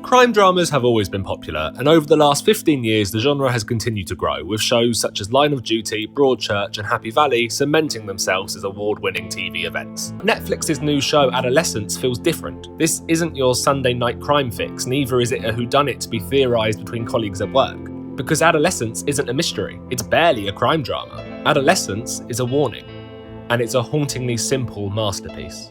Crime dramas have always been popular, and over the last 15 years the genre has continued to grow, with shows such as Line of Duty, Broadchurch and Happy Valley cementing themselves as award-winning TV events. Netflix's new show Adolescence feels different. This isn't your Sunday night crime fix, neither is it a whodunit to be theorised between colleagues at work. Because Adolescence isn't a mystery, it's barely a crime drama. Adolescence is a warning, and it's a hauntingly simple masterpiece.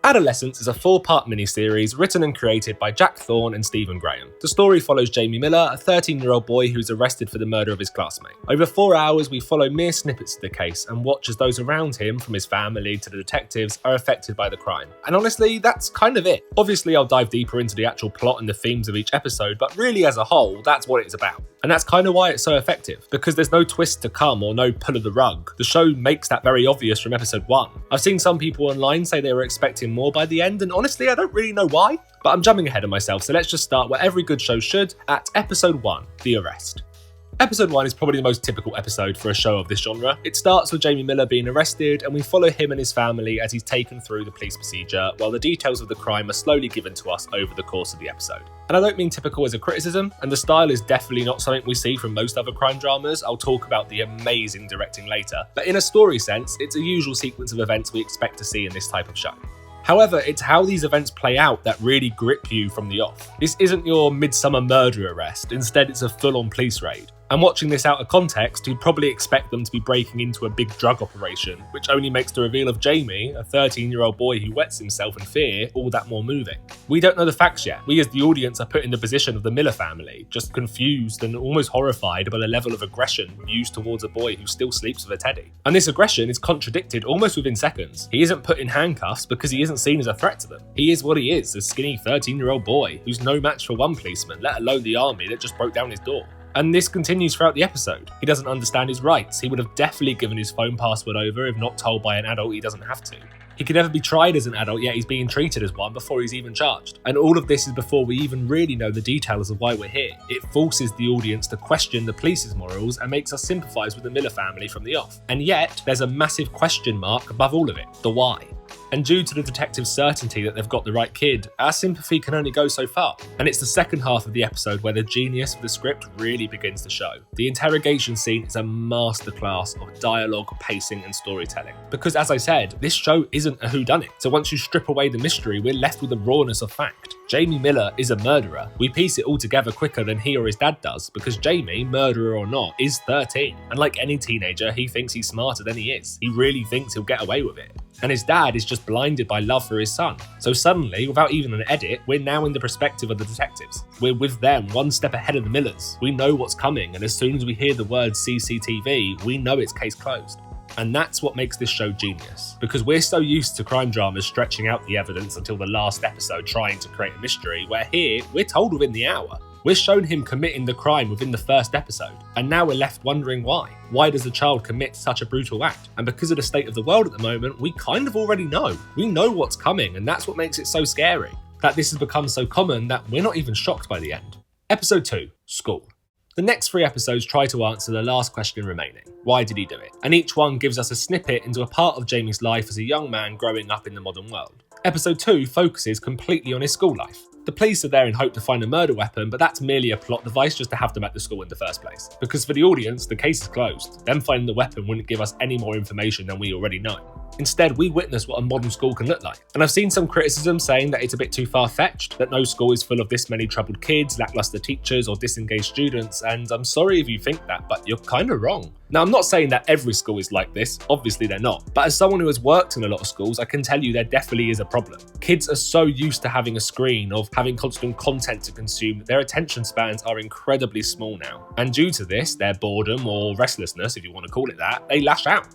Adolescence is a 4-part miniseries written and created by Jack Thorne and Stephen Graham. The story follows Jamie Miller, a 13-year-old boy who's arrested for the murder of his classmate. Over 4 hours, we follow mere snippets of the case and watch as those around him, from his family to the detectives, are affected by the crime. And honestly, that's kind of it. Obviously, I'll dive deeper into the actual plot and the themes of each episode, but really as a whole, that's what it's about. And that's kind of why it's so effective, because there's no twist to come or no pull of the rug. The show makes that very obvious from episode 1. I've seen some people online say they were expecting more by the end, and honestly I don't really know why, but I'm jumping ahead of myself, so let's just start where every good show should, at episode 1, The Arrest. Episode 1 is probably the most typical episode for a show of this genre. It starts with Jamie Miller being arrested, and we follow him and his family as he's taken through the police procedure, while the details of the crime are slowly given to us over the course of the episode. And I don't mean typical as a criticism, and the style is definitely not something we see from most other crime dramas. I'll talk about the amazing directing later, but in a story sense, it's a usual sequence of events we expect to see in this type of show. However, it's how these events play out that really grip you from the off. This isn't your midsummer murder arrest, instead it's a full-on police raid. And watching this out of context, you'd probably expect them to be breaking into a big drug operation, which only makes the reveal of Jamie, a 13-year-old boy who wets himself in fear, all that more moving. We don't know the facts yet. We as the audience are put in the position of the Miller family, just confused and almost horrified by the level of aggression used towards a boy who still sleeps with a teddy. And this aggression is contradicted almost within seconds. He isn't put in handcuffs because he isn't seen as a threat to them. He is what he is, a skinny 13-year-old boy who's no match for one policeman, let alone the army that just broke down his door. And this continues throughout the episode. He doesn't understand his rights. He would have definitely given his phone password over if not told by an adult he doesn't have to. He can never be tried as an adult, yet he's being treated as one before he's even charged. And all of this is before we even really know the details of why we're here. It forces the audience to question the police's morals and makes us sympathise with the Miller family from the off. And yet, there's a massive question mark above all of it: the why. And due to the detective's certainty that they've got the right kid, our sympathy can only go so far. And it's the second half of the episode where the genius of the script really begins to show. The interrogation scene is a masterclass of dialogue, pacing and storytelling. Because as I said, this show isn't a whodunit. So once you strip away the mystery, we're left with the rawness of fact. Jamie Miller is a murderer. We piece it all together quicker than he or his dad does, because Jamie, murderer or not, is 13. And like any teenager, he thinks he's smarter than he is. He really thinks he'll get away with it. And his dad is just blinded by love for his son. So suddenly, without even an edit, we're now in the perspective of the detectives. We're with them, one step ahead of the Millers. We know what's coming, and as soon as we hear the word CCTV, we know it's case closed. And that's what makes this show genius. Because we're so used to crime dramas stretching out the evidence until the last episode trying to create a mystery, where here, we're told within the hour. We're shown him committing the crime within the first episode, and now we're left wondering why. Why does the child commit such a brutal act? And because of the state of the world at the moment, we kind of already know. We know what's coming, and that's what makes it so scary. That this has become so common that we're not even shocked by the end. Episode 2, School. The next 3 episodes try to answer the last question remaining: why did he do it? And each one gives us a snippet into a part of Jamie's life as a young man growing up in the modern world. Episode 2 focuses completely on his school life. The police are there in hope to find a murder weapon, but that's merely a plot device just to have them at the school in the first place. Because for the audience, the case is closed. Them finding the weapon wouldn't give us any more information than we already know. Instead, we witness what a modern school can look like. And I've seen some criticism saying that it's a bit too far-fetched, that no school is full of this many troubled kids, lackluster teachers, or disengaged students, and I'm sorry if you think that, but you're kind of wrong. Now, I'm not saying that every school is like this, obviously they're not, but as someone who has worked in a lot of schools, I can tell you there definitely is a problem. Kids are so used to having a screen, of having constant content to consume, that their attention spans are incredibly small now. And due to this, their boredom or restlessness, if you want to call it that, they lash out.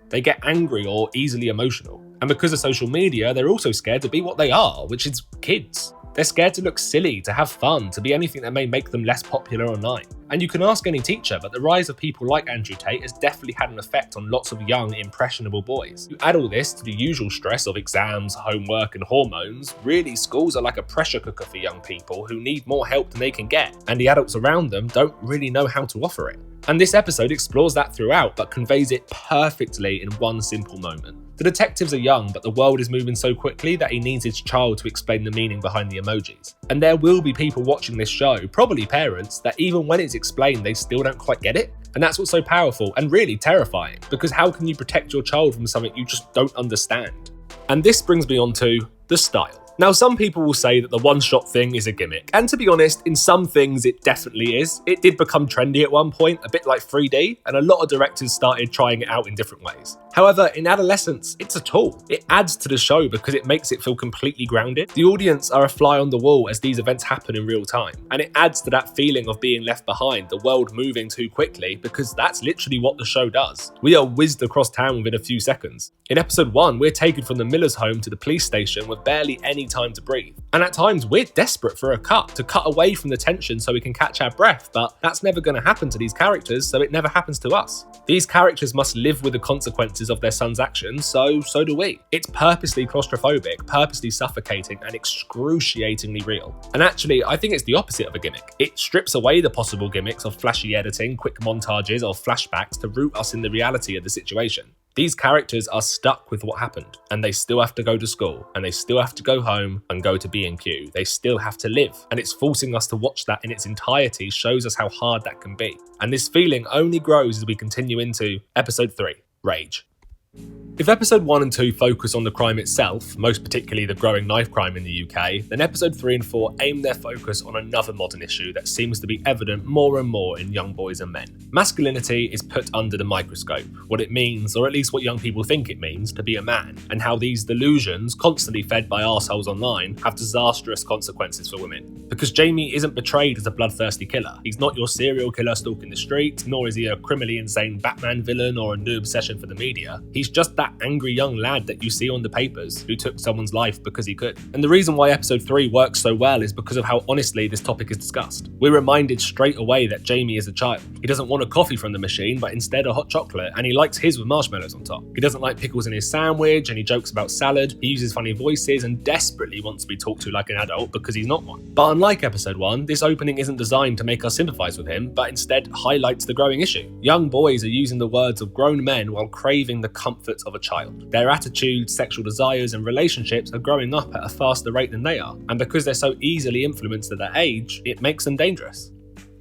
They get angry or easily emotional. And because of social media, they're also scared to be what they are, which is kids. They're scared to look silly, to have fun, to be anything that may make them less popular online. And you can ask any teacher, but the rise of people like Andrew Tate has definitely had an effect on lots of young, impressionable boys. You add all this to the usual stress of exams, homework, and hormones, really schools are like a pressure cooker for young people who need more help than they can get, and the adults around them don't really know how to offer it. And this episode explores that throughout, but conveys it perfectly in one simple moment. The detectives are young, but the world is moving so quickly that he needs his child to explain the meaning behind the emojis. And there will be people watching this show, probably parents, that even when it's explained, they still don't quite get it. And that's what's so powerful and really terrifying, because how can you protect your child from something you just don't understand? And this brings me on to the style. Now, some people will say that the one-shot thing is a gimmick, and to be honest, in some things it definitely is. It did become trendy at one point, a bit like 3D, and a lot of directors started trying it out in different ways. However, in Adolescence, it's a tool. It adds to the show because it makes it feel completely grounded. The audience are a fly on the wall as these events happen in real time, and it adds to that feeling of being left behind, the world moving too quickly, because that's literally what the show does. We are whizzed across town within a few seconds. In episode 1, we're taken from the Miller's home to the police station with barely any time to breathe. And at times, we're desperate for a cut, to cut away from the tension so we can catch our breath, but that's never going to happen to these characters, so it never happens to us. These characters must live with the consequences of their son's actions, so do we. It's purposely claustrophobic, purposely suffocating, and excruciatingly real. And actually, I think it's the opposite of a gimmick. It strips away the possible gimmicks of flashy editing, quick montages, or flashbacks to root us in the reality of the situation. These characters are stuck with what happened, and they still have to go to school, and they still have to go home and go to B&Q. They still have to live, and it's forcing us to watch that in its entirety shows us how hard that can be. And this feeling only grows as we continue into episode 3, Rage. If episode 1 and 2 focus on the crime itself, most particularly the growing knife crime in the UK, then episode 3 and 4 aim their focus on another modern issue that seems to be evident more and more in young boys and men. Masculinity is put under the microscope, what it means, or at least what young people think it means, to be a man, and how these delusions, constantly fed by arseholes online, have disastrous consequences for women. Because Jamie isn't portrayed as a bloodthirsty killer. He's not your serial killer stalking the streets, nor is he a criminally insane Batman villain or a new obsession for the media. He's just that angry young lad that you see on the papers who took someone's life because he could. And the reason why episode 3 works so well is because of how honestly this topic is discussed. We're reminded straight away that Jamie is a child. He doesn't want a coffee from the machine, but instead a hot chocolate, and he likes his with marshmallows on top. He doesn't like pickles in his sandwich, and he jokes about salad. He uses funny voices and desperately wants to be talked to like an adult because he's not one. But unlike episode 1, this opening isn't designed to make us sympathise with him, but instead highlights the growing issue. Young boys are using the words of grown men while craving the comforts of a child. Their attitudes, sexual desires, and relationships are growing up at a faster rate than they are, and because they're so easily influenced at their age, it makes them dangerous.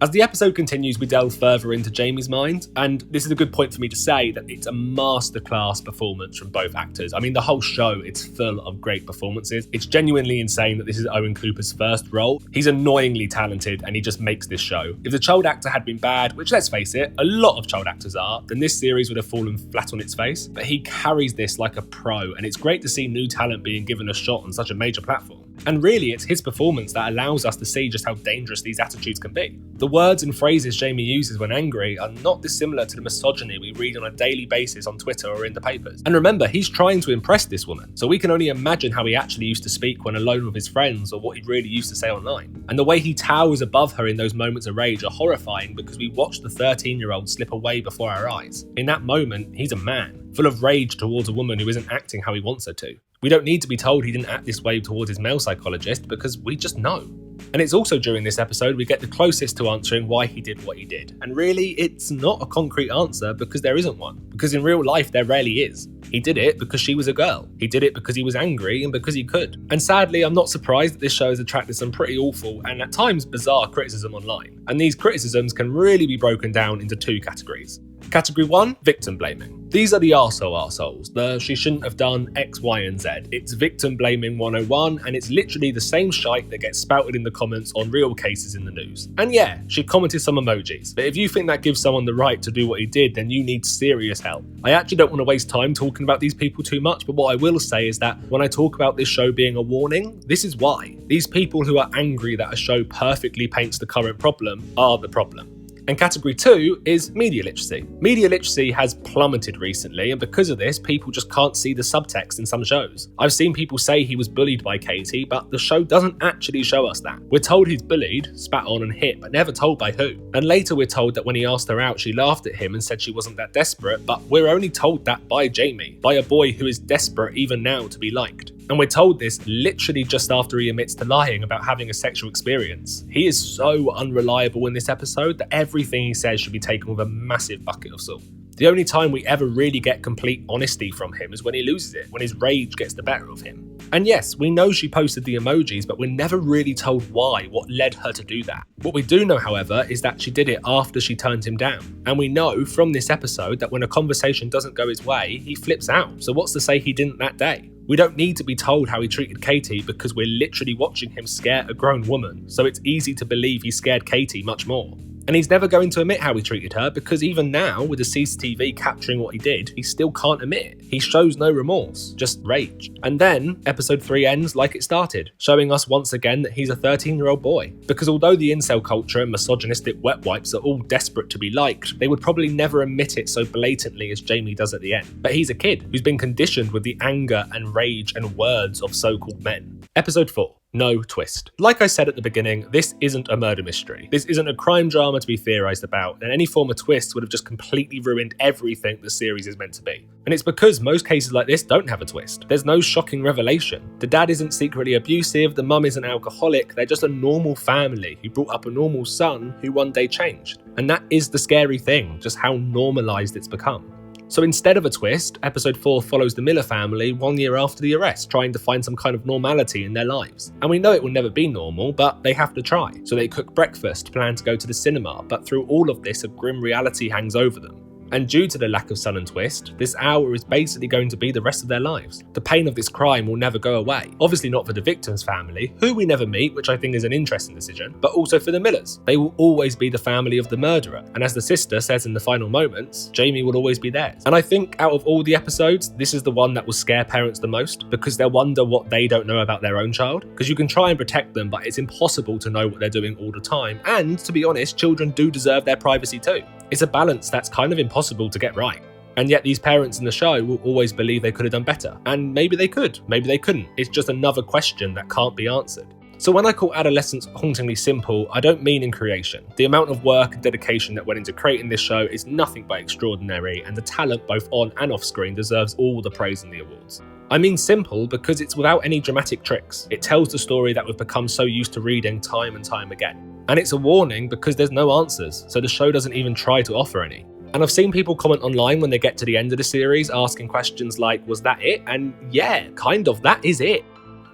As the episode continues, we delve further into Jamie's mind, and this is a good point for me to say that it's a masterclass performance from both actors. I mean, the whole show, it's full of great performances. It's genuinely insane that this is Owen Cooper's first role. He's annoyingly talented, and he just makes this show. If the child actor had been bad, which let's face it, a lot of child actors are, then this series would have fallen flat on its face. But he carries this like a pro, and it's great to see new talent being given a shot on such a major platform. And really, it's his performance that allows us to see just how dangerous these attitudes can be. The words and phrases Jamie uses when angry are not dissimilar to the misogyny we read on a daily basis on Twitter or in the papers. And remember, he's trying to impress this woman, so we can only imagine how he actually used to speak when alone with his friends or what he really used to say online. And the way he towers above her in those moments of rage are horrifying because we watch the 13-year-old slip away before our eyes. In that moment, he's a man, full of rage towards a woman who isn't acting how he wants her to. We don't need to be told he didn't act this way towards his male psychologist because we just know. And it's also during this episode we get the closest to answering why he did what he did. And really, it's not a concrete answer because there isn't one. Because in real life, there rarely is. He did it because she was a girl. He did it because he was angry and because he could. And sadly, I'm not surprised that this show has attracted some pretty awful and at times bizarre criticism online. And these criticisms can really be broken down into 2 categories. Category 1, victim blaming. These are the arseholes, the she shouldn't have done X, Y, and Z. It's victim blaming 101, and it's literally the same shite that gets spouted in the comments on real cases in the news. And yeah, she commented some emojis, but if you think that gives someone the right to do what he did, then you need serious help. I actually don't want to waste time talking about these people too much, but what I will say is that when I talk about this show being a warning, this is why. These people who are angry that a show perfectly paints the current problem are the problem. And category 2 is media literacy. Media literacy has plummeted recently, and because of this, people just can't see the subtext in some shows. I've seen people say he was bullied by Katie, but the show doesn't actually show us that. We're told he's bullied, spat on and hit, but never told by who. And later we're told that when he asked her out, she laughed at him and said she wasn't that desperate, but we're only told that by Jamie, by a boy who is desperate even now to be liked. And we're told this literally just after he admits to lying about having a sexual experience. He is so unreliable in this episode that everything he says should be taken with a massive bucket of salt. The only time we ever really get complete honesty from him is when he loses it, when his rage gets the better of him. And yes, we know she posted the emojis, but we're never really told why, what led her to do that. What we do know, however, is that she did it after she turned him down. And we know from this episode that when a conversation doesn't go his way, he flips out. So what's to say he didn't that day? We don't need to be told how he treated Katie because we're literally watching him scare a grown woman, so it's easy to believe he scared Katie much more. And he's never going to admit how he treated her because even now, with the CCTV capturing what he did, he still can't admit it. He shows no remorse, just rage. And then, episode 3 ends like it started, showing us once again that he's a 13-year-old boy. Because although the incel culture and misogynistic wet wipes are all desperate to be liked, they would probably never admit it so blatantly as Jamie does at the end. But he's a kid who's been conditioned with the anger and rage and words of so-called men. Episode 4. No twist. Like I said at the beginning, this isn't a murder mystery. This isn't a crime drama to be theorised about, and any form of twist would have just completely ruined everything the series is meant to be. And it's because most cases like this don't have a twist. There's no shocking revelation. The dad isn't secretly abusive, the mum isn't alcoholic, they're just a normal family who brought up a normal son who one day changed. And that is the scary thing, just how normalised it's become. So instead of a twist, episode 4 follows the Miller family 1 year after the arrest, trying to find some kind of normality in their lives. And we know it will never be normal, but they have to try. So they cook breakfast, plan to go to the cinema, but through all of this, a grim reality hangs over them. And due to the lack of sun and twist, this hour is basically going to be the rest of their lives. The pain of this crime will never go away. Obviously not for the victim's family, who we never meet, which I think is an interesting decision, but also for the Millers. They will always be the family of the murderer. And as the sister says in the final moments, Jamie will always be theirs. And I think out of all the episodes, this is the one that will scare parents the most, because they'll wonder what they don't know about their own child. Because you can try and protect them, but it's impossible to know what they're doing all the time. And to be honest, children do deserve their privacy too. It's a balance that's kind of impossible to get right. And yet these parents in the show will always believe they could have done better. And maybe they could, maybe they couldn't. It's just another question that can't be answered. So when I call Adolescence hauntingly simple, I don't mean in creation. The amount of work and dedication that went into creating this show is nothing but extraordinary, and the talent both on and off screen deserves all the praise and the awards. I mean simple because it's without any dramatic tricks. It tells the story that we've become so used to reading time and time again. And it's a warning because there's no answers, so the show doesn't even try to offer any. And I've seen people comment online when they get to the end of the series asking questions like, was that it? And yeah, kind of, that is it.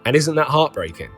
And isn't that heartbreaking?